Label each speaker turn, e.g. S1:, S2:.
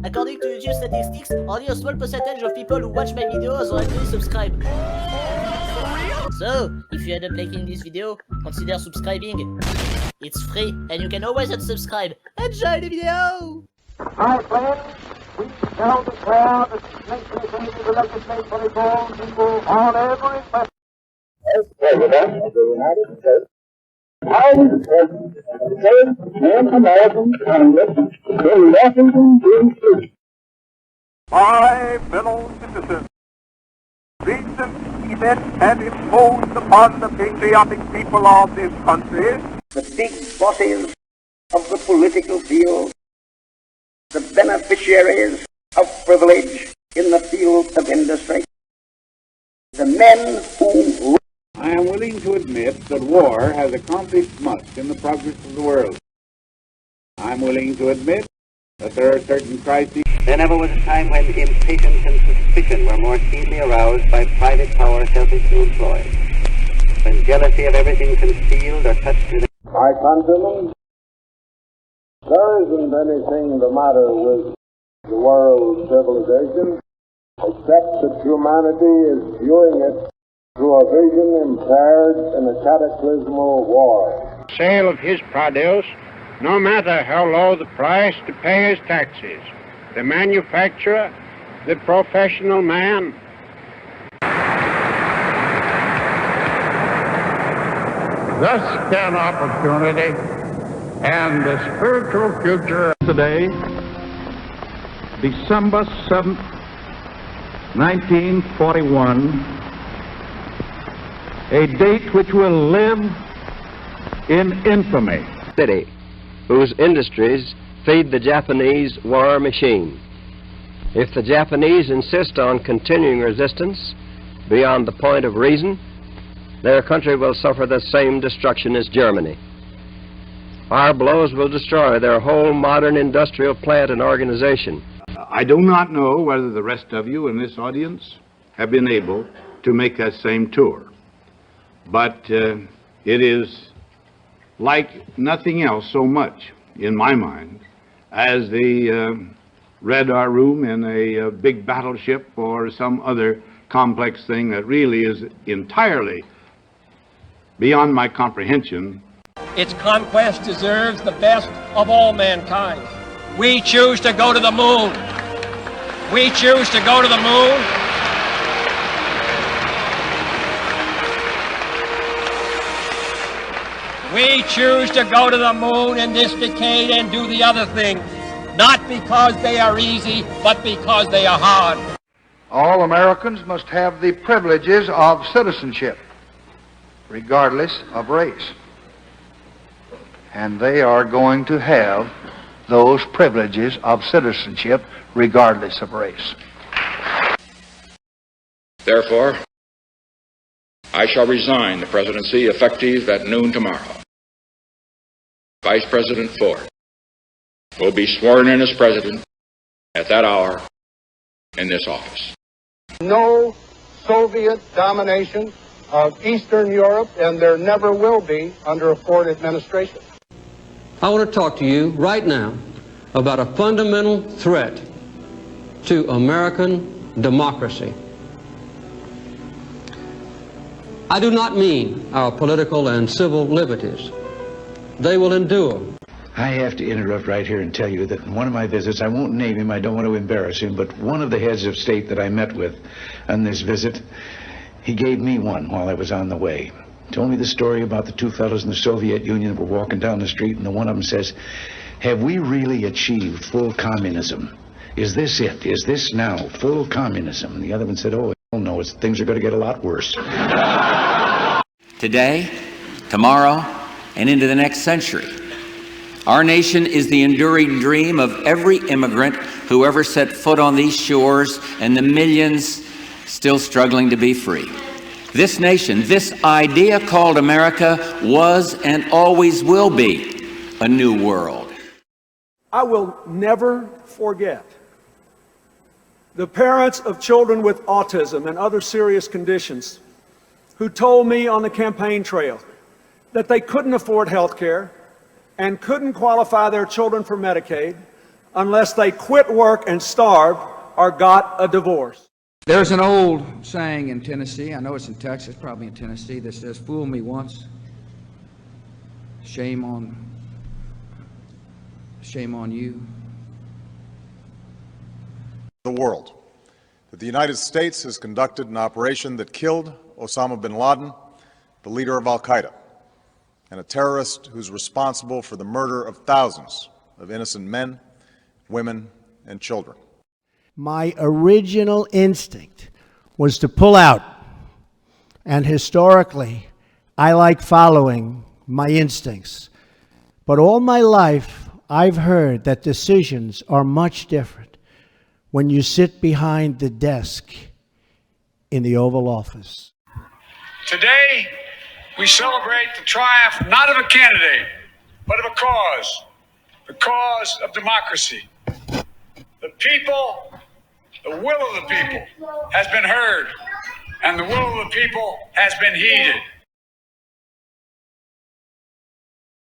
S1: According to YouTube statistics, only a small percentage of people who watch my videos are actually subscribed. So, if you end up liking this video, consider subscribing. It's free, and you can always unsubscribe. Enjoy the video!
S2: My friends, we shall declare that Nixon is able to legislate for his own people on every question. As President of the United States, I was present at the first Pan-American Congress in Washington, D.C.
S3: My fellow citizens, recent events have imposed upon the patriotic people of this country
S4: the big bosses of the political field, the beneficiaries of privilege in the field of industry, the men who...
S5: I am willing to admit that war has accomplished much in the progress of the world. I am willing to admit that there are certain crises.
S6: There never was a time when impatience and suspicion were more keenly aroused by private power selfishly employed. When jealousy of everything concealed or touched with...
S2: My countrymen, there isn't anything the matter with the world civilization except that humanity is viewing it through a vision impaired in a cataclysmal war.
S5: Sale of his produce, no matter how low the price, to pay his taxes. The manufacturer, the professional man. Thus can opportunity and the spiritual future
S7: today, December 7th, 1941, a date which will live in infamy.
S8: City, whose industries feed the Japanese war machine. If the Japanese insist on continuing resistance beyond the point of reason, their country will suffer the same destruction as Germany. Our blows will destroy their whole modern industrial plant and organization.
S5: I do not know whether the rest of you in this audience have been able to make that same tour. But it is like nothing else so much, in my mind, as the radar room in a big battleship or some other complex thing that really is entirely beyond my comprehension.
S9: Its conquest deserves the best of all mankind. We choose to go to the moon. We choose to go to the moon. We choose to go to the moon in this decade and do the other things, not because they are easy, but because they are hard.
S7: All Americans must have the privileges of citizenship, regardless of race. And they are going to have those privileges of citizenship, regardless of race.
S10: Therefore, I shall resign the presidency effective at noon tomorrow. Vice President Ford will be sworn in as president at that hour in this office.
S2: No Soviet domination of Eastern Europe, and there never will be under a Ford administration.
S11: I want to talk to you right now about a fundamental threat to American democracy. I do not mean our political and civil liberties. They will endure.
S12: I have to interrupt right here and tell you that in one of my visits, I won't name him, I don't want to embarrass him, but one of the heads of state that I met with on this visit, he gave me one while I was on the way. Told me the story about the two fellows in the Soviet Union who were walking down the street, and the one of them says, "Have we really achieved full communism? Is this it? Is this now full communism?" And the other one said, "Oh, hell no, things are going to get a lot worse."
S13: Today, tomorrow, and into the next century, our nation is the enduring dream of every immigrant who ever set foot on these shores and the millions still struggling to be free. This nation, this idea called America, was and always will be a new world.
S14: I will never forget the parents of children with autism and other serious conditions who told me on the campaign trail that they couldn't afford health care and couldn't qualify their children for Medicaid unless they quit work and starved or got a divorce.
S15: There's an old saying in Tennessee, I know it's in Texas, probably in Tennessee, that says, "Fool me once, shame on you."
S16: The world that the United States has conducted an operation that killed Osama bin Laden, the leader of Al-Qaeda, and a terrorist who's responsible for the murder of thousands of innocent men, women, and children.
S17: My original instinct was to pull out, and historically, I like following my instincts. But all my life, I've heard that decisions are much different when you sit behind the desk in the Oval Office.
S18: Today, we celebrate the triumph not of a candidate, but of a cause, the cause of democracy. The people, the will of the people has been heard, and the will of the people has been heeded.